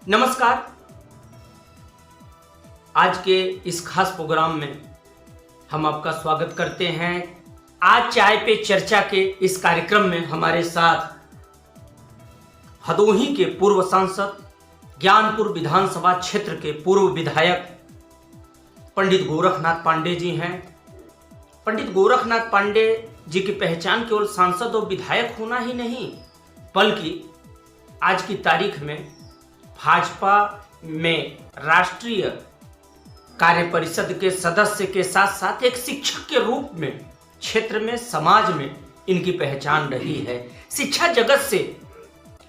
नमस्कार। आज के इस खास प्रोग्राम में हम आपका स्वागत करते हैं। आज चाय पे चर्चा के इस कार्यक्रम में हमारे साथ भदोही के पूर्व सांसद, ज्ञानपुर विधानसभा क्षेत्र के पूर्व विधायक पंडित गोरखनाथ पांडे जी हैं। पंडित गोरखनाथ पांडे जी की पहचान केवल सांसद और विधायक होना ही नहीं, बल्कि आज की तारीख में भाजपा में राष्ट्रीय कार्य परिषद के सदस्य के साथ साथ एक शिक्षक के रूप में क्षेत्र में, समाज में इनकी पहचान रही है। शिक्षा जगत से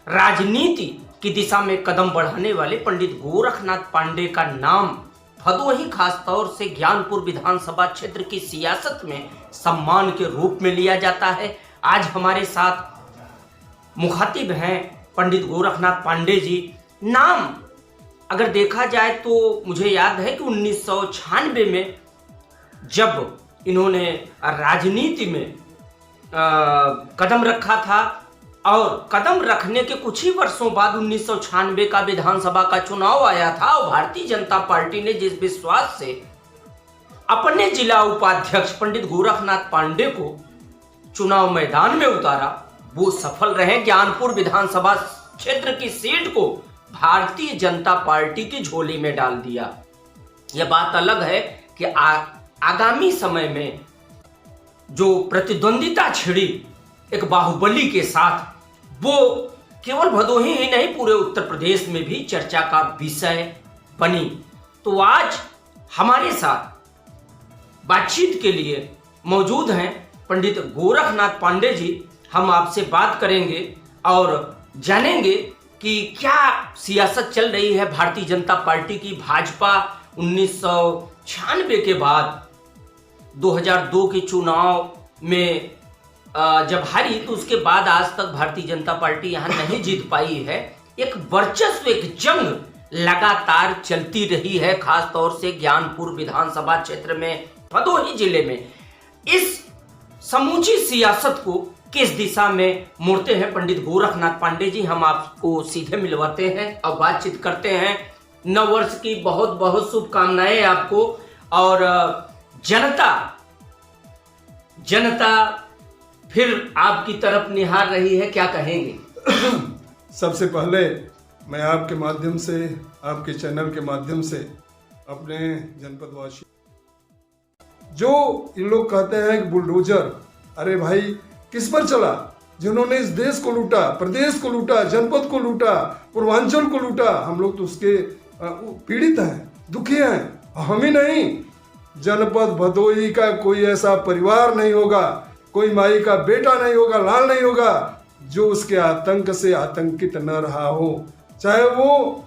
राजनीति की दिशा में कदम बढ़ाने वाले पंडित गोरखनाथ पांडे का नाम भदोही खास तौर से ज्ञानपुर विधानसभा क्षेत्र की सियासत में सम्मान के रूप में लिया जाता है। आज हमारे साथ मुखातिब हैं पंडित गोरखनाथ पांडे जी। नाम अगर देखा जाए तो मुझे याद है कि 1996 में जब इन्होंने राजनीति में कदम रखा था और कदम रखने के कुछ ही वर्षों बाद 1996 का विधानसभा का चुनाव आया था और भारतीय जनता पार्टी ने जिस विश्वास से अपने जिला उपाध्यक्ष पंडित गोरखनाथ पांडे को चुनाव मैदान में उतारा, वो सफल रहे। ज्ञानपुर विधानसभा क्षेत्र की सीट को भारतीय जनता पार्टी की झोली में डाल दिया। यह बात अलग है कि आगामी समय में जो प्रतिद्वंदिता छिड़ी एक बाहुबली के साथ, वो केवल भदोही ही नहीं पूरे उत्तर प्रदेश में भी चर्चा का विषय बनी। तो आज हमारे साथ बातचीत के लिए मौजूद हैं पंडित गोरखनाथ पांडे जी। हम आपसे बात करेंगे और जानेंगे कि क्या सियासत चल रही है भारतीय जनता पार्टी की। भाजपा 1996 के बाद 2002 के चुनाव में जब हारी तो उसके बाद आज तक भारतीय जनता पार्टी यहां नहीं जीत पाई है। एक वर्चस्व, एक जंग लगातार चलती रही है, खास तौर से ज्ञानपुर विधानसभा क्षेत्र में, भदोही जिले में। इस समूची सियासत को किस दिशा में मोड़ते हैं पंडित गोरखनाथ पांडे जी, हम आपको सीधे मिलवाते हैं और बातचीत करते हैं। नव वर्ष की बहुत बहुत शुभकामनाएं आपको। और जनता फिर आपकी तरफ निहार रही है, क्या कहेंगे? सबसे पहले मैं आपके माध्यम से, आपके चैनल के माध्यम से अपने जनपदवासी, जो इन लोग कहते हैं कि बुलडोजर, अरे भाई किस पर चला? जिन्होंने इस देश को लूटा, प्रदेश को लूटा, जनपद को लूटा, पूर्वांचल को लूटा, हम लोग तो उसके पीड़ित हैं, दुखी हैं। हम ही नहीं, जनपद भदोही का कोई ऐसा परिवार नहीं होगा, कोई माई का बेटा नहीं होगा, लाल नहीं होगा, जो उसके आतंक से आतंकित न रहा हो। चाहे वो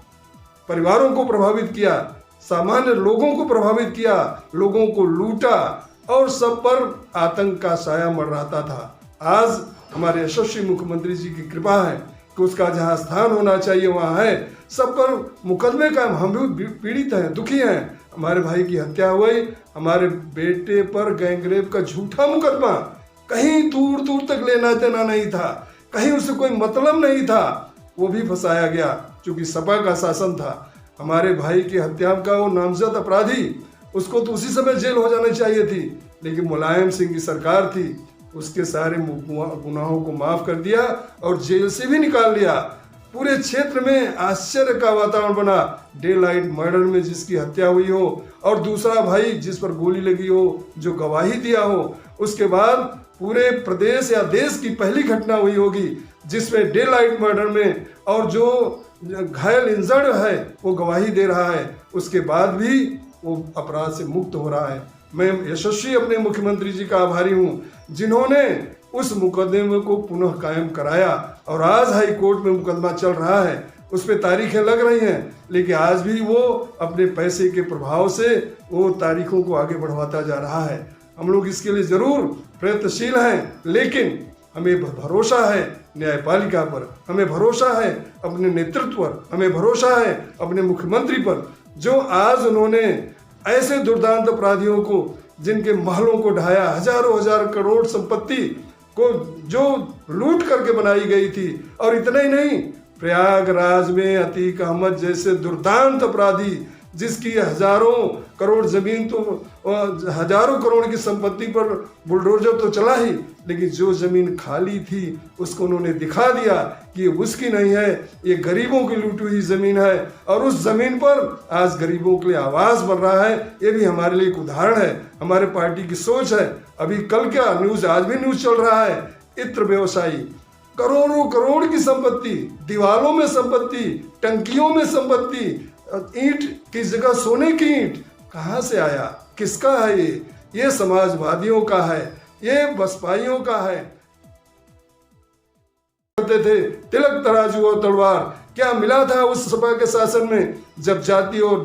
परिवारों को प्रभावित किया, सामान्य लोगों को प्रभावित किया, लोगों को लूटा और सब पर आतंक का साया मंडराता था। आज हमारे यशस्वी मुख्यमंत्री जी की कृपा है कि उसका जहाँ स्थान होना चाहिए वहाँ है। सब पर मुकदमे का हम भी पीड़ित हैं, दुखी हैं। हमारे भाई की हत्या हुई, हमारे बेटे पर गैंगरेप का झूठा मुकदमा, कहीं दूर दूर तक लेना देना नहीं था, कहीं उससे कोई मतलब नहीं था, वो भी फंसाया गया क्योंकि सपा का शासन था। हमारे भाई की हत्या का वो नामजद अपराधी, उसको तो उसी समय जेल हो जाना चाहिए थी, लेकिन मुलायम सिंह की सरकार थी, उसके सारे गुनाहों को माफ कर दिया और जेल से भी निकाल लिया। पूरे क्षेत्र में आश्चर्य का वातावरण बना। डे लाइट मर्डर में जिसकी हत्या हुई हो और दूसरा भाई जिस पर गोली लगी हो, जो गवाही दिया हो, उसके बाद पूरे प्रदेश या देश की पहली घटना हुई होगी जिसमें डे लाइट मर्डर में और जो घायल इंजर्ड है वो गवाही दे रहा है, उसके बाद भी वो अपराध से मुक्त हो रहा है। मैं यशस्वी अपने मुख्यमंत्री जी का आभारी हूँ जिन्होंने उस मुकदमे को पुनः कायम कराया और आज हाई कोर्ट में मुकदमा चल रहा है, उस पर तारीखें लग रही हैं, लेकिन आज भी वो अपने पैसे के प्रभाव से वो तारीखों को आगे बढ़वाता जा रहा है। हम लोग इसके लिए जरूर प्रयत्नशील हैं, लेकिन हमें भरोसा है न्यायपालिका पर, हमें भरोसा है अपने नेतृत्व पर, हमें भरोसा है अपने मुख्यमंत्री पर, जो आज उन्होंने ऐसे दुर्दांत अपराधियों को, जिनके महलों को ढाया, हजारों हजार करोड़ संपत्ति को जो लूट करके बनाई गई थी, और इतना ही नहीं, प्रयागराज में अतीक अहमद जैसे दुर्दांत अपराधी, जिसकी हजारों करोड़ जमीन तो हजारों करोड़ की संपत्ति पर बुलडोजर तो चला ही, लेकिन जो जमीन खाली थी उसको उन्होंने दिखा दिया कि ये उसकी नहीं है, ये गरीबों की लूटी हुई जमीन है। और उस जमीन पर आज गरीबों के लिए आवाज बन रहा है। ये भी हमारे लिए एक उदाहरण है, हमारे पार्टी की सोच है। अभी कल क्या न्यूज, आज भी न्यूज चल रहा है, इत्र व्यवसायी, करोड़ों करोड़ की संपत्ति, दीवारों में संपत्ति, टंकियों में संपत्ति, ईंट की जगह सोने की ईंट कहाँ से आया, किसका है ये समाजवादियों का है, ये बसपाइयों का है। करते थे तिलक तराजू और तलवार, क्या मिला था उस सपा के शासन में, जब जाति और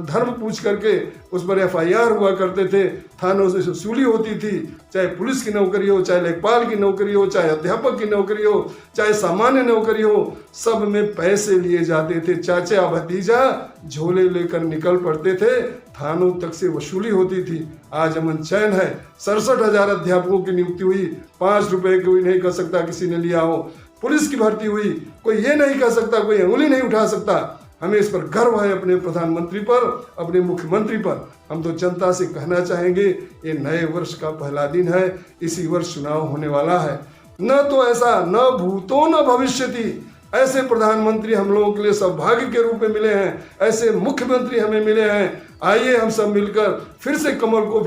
धर्म पूछ करके उस पर एफआईआर हुआ करते थे, थानों से वसूली होती थी, चाहे पुलिस की नौकरी हो, चाहे लेखपाल की नौकरी हो, चाहे अध्यापक की नौकरी हो, चाहे सामान्य नौकरी हो, सब में पैसे लिए जाते थे। चाचा भतीजा झोले लेकर निकल पड़ते थे, थानों तक से वसूली होती थी। आज अमन चैन है। 67,000 अध्यापकों की नियुक्ति हुई, 5 रुपए कोई नहीं कह सकता किसी ने लिया हो। पुलिस की भर्ती हुई, कोई ये नहीं कह सकता, कोई अंगुली नहीं उठा सकता। हमें इस पर गर्व है, अपने प्रधानमंत्री पर, अपने मुख्यमंत्री पर। हम तो जनता से कहना चाहेंगे, ये नए वर्ष का पहला दिन है, इसी वर्ष चुनाव होने वाला है। न तो ऐसा न भूतो न भविष्यति, ऐसे प्रधानमंत्री हम लोगों के लिए सौभाग्य के रूप में मिले हैं, ऐसे मुख्यमंत्री हमें मिले हैं। आइए हम सब मिलकर फिर से कमल को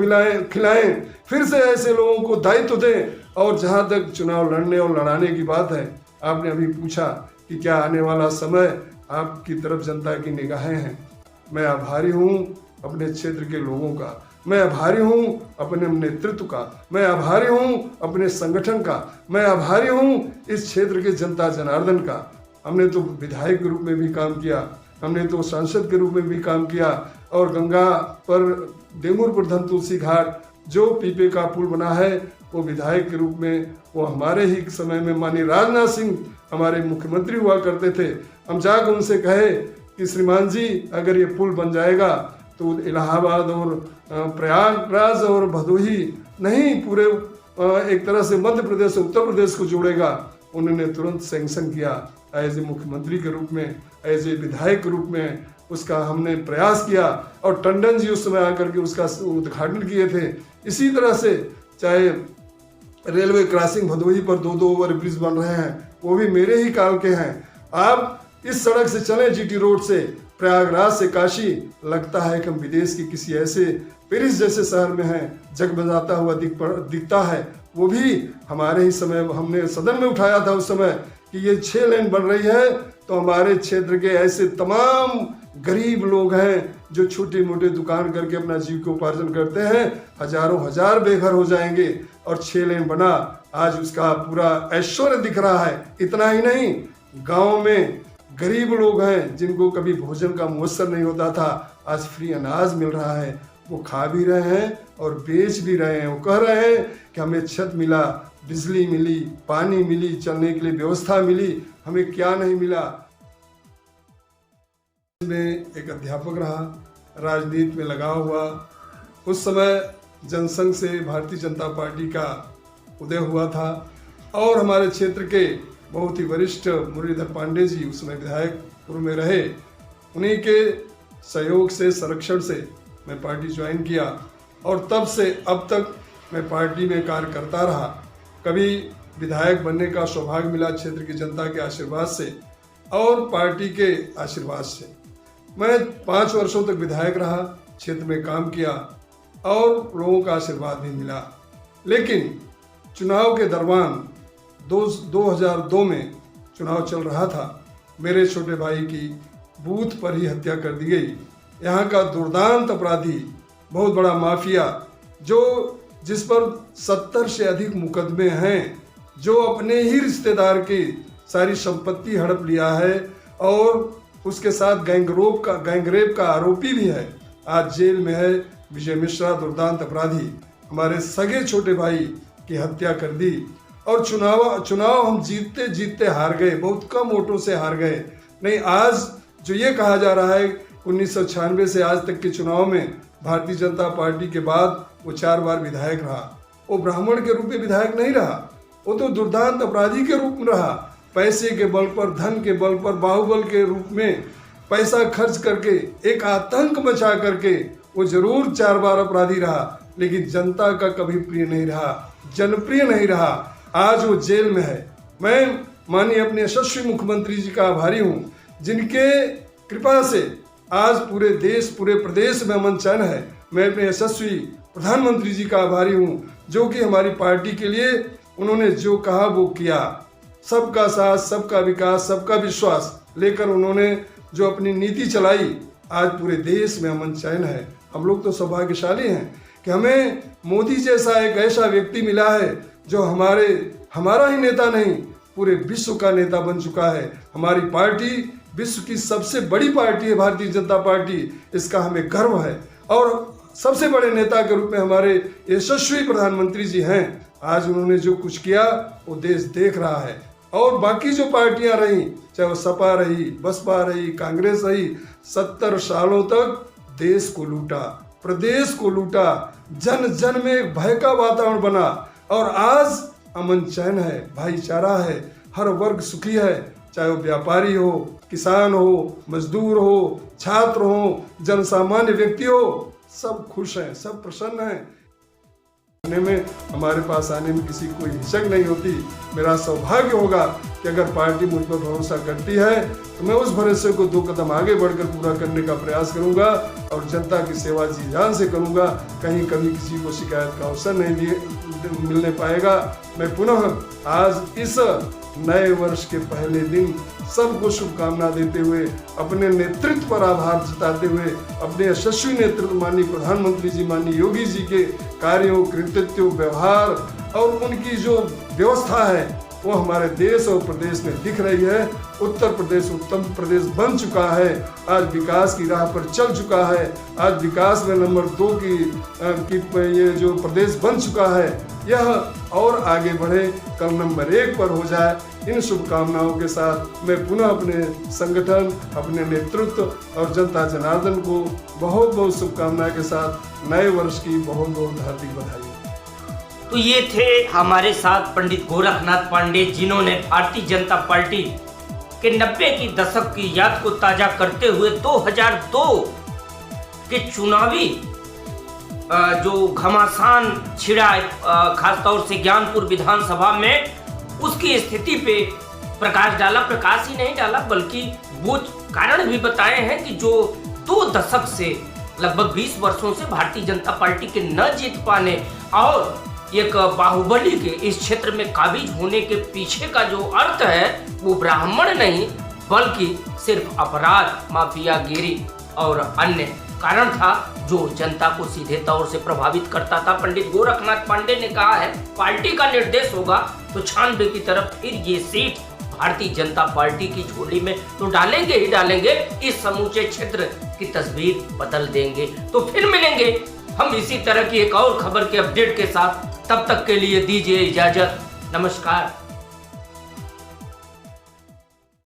खिलाएं, फिर से ऐसे लोगों को दायित्व दें। और जहां तक चुनाव लड़ने और लड़ाने की बात है, आपने अभी पूछा कि क्या आने वाला समय आपकी तरफ जनता की निगाहें हैं। मैं आभारी हूँ अपने क्षेत्र के लोगों का, मैं आभारी हूँ अपने नेतृत्व का, मैं आभारी हूँ अपने संगठन का, मैं आभारी हूँ इस क्षेत्र के जनता जनार्दन का। हमने तो विधायक के रूप में भी काम किया, हमने तो सांसद के रूप में भी काम किया, और गंगा पर डेमूरपुर धनतुलसी घाट जो पीपे का पुल बना है, वो विधायक के रूप में, वो हमारे ही समय में माननीय राजनाथ सिंह हमारे मुख्यमंत्री हुआ करते थे। हम जाकर उनसे कहे कि श्रीमान जी, अगर ये पुल बन जाएगा तो इलाहाबाद और प्रयागराज और भदोही नहीं, पूरे एक तरह से मध्य प्रदेश और उत्तर प्रदेश को जोड़ेगा। उन्होंने तुरंत सैंक्शन किया। एज ए मुख्यमंत्री के रूप में, एज ए विधायक के रूप में उसका हमने प्रयास किया, और टंडन जी उस समय आकर के उसका उद्घाटन किए थे। इसी तरह से चाहे रेलवे क्रॉसिंग भदोही पर 2-2 ओवर ब्रिज बन रहे हैं, वो भी मेरे ही काल के हैं। आप इस सड़क से चलें, जीटी रोड से प्रयागराज से काशी, लगता है कि हम विदेश के किसी ऐसे पेरिस जैसे शहर में हैं, जगमगाता हुआ दिखता है। वो भी हमारे ही समय हमने सदन में उठाया था उस समय कि ये 6 लेन बन रही है, तो हमारे क्षेत्र के ऐसे तमाम गरीब लोग हैं जो छोटे मोटे दुकान करके अपना जीविकोपार्जन करते हैं, हजारों हजार बेघर हो जाएंगे। और 6 लेन बना, आज उसका पूरा ऐश्वर्य दिख रहा है। इतना ही नहीं, गांव में गरीब लोग हैं जिनको कभी भोजन का मुयस्सर नहीं होता था, आज फ्री अनाज मिल रहा है, वो खा भी रहे हैं और बेच भी रहे हैं। वो कह रहे हैं कि हमें छत मिला, बिजली मिली, पानी मिली, चलने के लिए व्यवस्था मिली, हमें क्या नहीं मिला। में एक अध्यापक रहा, राजनीति में लगा हुआ। उस समय जनसंघ से भारतीय जनता पार्टी का उदय हुआ था, और हमारे क्षेत्र के बहुत ही वरिष्ठ मुरलीधर पांडे जी उस समय विधायक पूर्व में रहे। उन्हीं के सहयोग से, संरक्षण से मैं पार्टी ज्वाइन किया, और तब से अब तक मैं पार्टी में कार्य करता रहा। कभी विधायक बनने का सौभाग्य मिला क्षेत्र की जनता के आशीर्वाद से और पार्टी के आशीर्वाद से। मैं 5 वर्षों तक विधायक रहा, क्षेत्र में काम किया और लोगों का आशीर्वाद भी मिला। लेकिन चुनाव के दरमियान 2002 में चुनाव चल रहा था, मेरे छोटे भाई की बूथ पर ही हत्या कर दी गई। यहाँ का दुर्दांत अपराधी, बहुत बड़ा माफिया, जिस पर 70 से अधिक मुकदमे हैं, जो अपने ही रिश्तेदार की सारी संपत्ति हड़प लिया है, और उसके साथ गैंगरेप का आरोपी भी है, आज जेल में है। विजय मिश्रा दुर्दांत अपराधी हमारे सगे छोटे भाई की हत्या कर दी, और चुनाव हम जीतते जीतते हार गए, बहुत कम वोटों से हार गए। नहीं, आज जो ये कहा जा रहा है 1996 से आज तक के चुनाव में भारतीय जनता पार्टी के बाद वो 4 बार विधायक रहा, वो ब्राह्मण के रूप में विधायक नहीं रहा, वो तो दुर्दांत अपराधी के रूप में रहा। पैसे के बल पर, धन के बल पर, बाहुबल के रूप में पैसा खर्च करके एक आतंक मचा करके वो जरूर 4 बार अपराधी रहा, लेकिन जनता का कभी प्रिय नहीं रहा, जनप्रिय नहीं रहा। आज वो जेल में है। मैं माननीय अपने यशस्वी मुख्यमंत्री जी का आभारी हूँ, जिनके कृपा से आज पूरे देश, पूरे प्रदेश में अमन चैन है। मैं अपने यशस्वी प्रधानमंत्री जी का आभारी हूँ, जो कि हमारी पार्टी के लिए उन्होंने जो कहा वो किया। सबका साथ, सबका विकास, सबका विश्वास लेकर उन्होंने जो अपनी नीति चलाई, आज पूरे देश में अमन चैन है। हम लोग तो सौभाग्यशाली हैं कि हमें मोदी जैसा एक ऐसा व्यक्ति मिला है जो हमारा ही नेता नहीं, पूरे विश्व का नेता बन चुका है। हमारी पार्टी विश्व की सबसे बड़ी पार्टी है, भारतीय जनता पार्टी, इसका हमें गर्व है। और सबसे बड़े नेता के रूप में हमारे यशस्वी प्रधानमंत्री जी हैं। आज उन्होंने जो कुछ किया वो देश देख रहा है। और बाकी जो पार्टियां रही, चाहे वो सपा रही, बसपा रही, कांग्रेस रही, 70 सालों तक देश को लूटा, प्रदेश को लूटा, जन जन में एक भय का वातावरण बना। और आज अमन चैन है, भाईचारा है, हर वर्ग सुखी है, चाहे वो व्यापारी हो, किसान हो, मजदूर हो, छात्र हो, जनसामान्य व्यक्ति हो, सब खुश हैं, सब प्रसन्न हैं। में हमारे पास आने में किसी को हिचक नहीं होती। मेरा सौभाग्य होगा कि अगर पार्टी मुझ पर भरोसा करती है तो मैं उस भरोसे को 2 कदम आगे बढ़कर पूरा करने का प्रयास करूंगा और जनता की सेवा जी जान से करूंगा। कहीं कभी किसी को शिकायत का अवसर नहीं मिलने पाएगा। मैं पुनः आज इस नए वर्ष के पहले दिन सबको शुभकामना देते हुए, अपने नेतृत्व पर आभार जताते हुए, अपने यशस्वी नेतृत्व माननीय प्रधानमंत्री जी, माननीय योगी जी के कार्यों, कृतित्व, व्यवहार और उनकी जो व्यवस्था है वो हमारे देश और प्रदेश में दिख रही है। उत्तर प्रदेश उत्तम प्रदेश बन चुका है, आज विकास की राह पर चल चुका है, आज विकास में नंबर 2 की ये जो प्रदेश बन चुका है, यह और आगे बढ़े, कल नंबर 1 पर हो जाए। इन शुभकामनाओं के साथ मैं पुनः अपने संगठन, अपने नेतृत्व और जनता जनार्दन को बहुत बहुत शुभकामनाएं के साथ नए वर्ष की बहुत बहुत हार्दिक बधाई। तो ये थे हमारे साथ पंडित गोरखनाथ पांडे, जिन्होंने भारतीय जनता पार्टी के 90 की दशक की याद को ताजा करते हुए 2002 के चुनावी जो घमासान छिड़ा, खासतौर से ज्ञानपुर विधानसभा में, उसकी स्थिति पे प्रकाश डाला। प्रकाश ही नहीं डाला बल्कि वो कारण भी बताए हैं कि जो 2 दशक से लगभग 20 वर्षों से भारतीय जनता पार्टी के न जीत पाने और एक बाहुबली के इस क्षेत्र में काबिज होने के पीछे का जो अर्थ है वो ब्राह्मण नहीं बल्कि सिर्फ अपराध, माफियागिरी और अन्य कारण था जो जनता को सीधे तौर से प्रभावित करता था। पंडित गोरखनाथ पांडे ने कहा है, पार्टी का निर्देश होगा तो 96 की तरफ फिर ये सीट भारतीय जनता पार्टी की झोली में तो डालेंगे ही डालेंगे, इस समूचे क्षेत्र की तस्वीर बदल देंगे। तो फिर मिलेंगे हम इसी तरह की एक और खबर के अपडेट के साथ। तब तक के लिए दीजिए इजाजत। नमस्कार।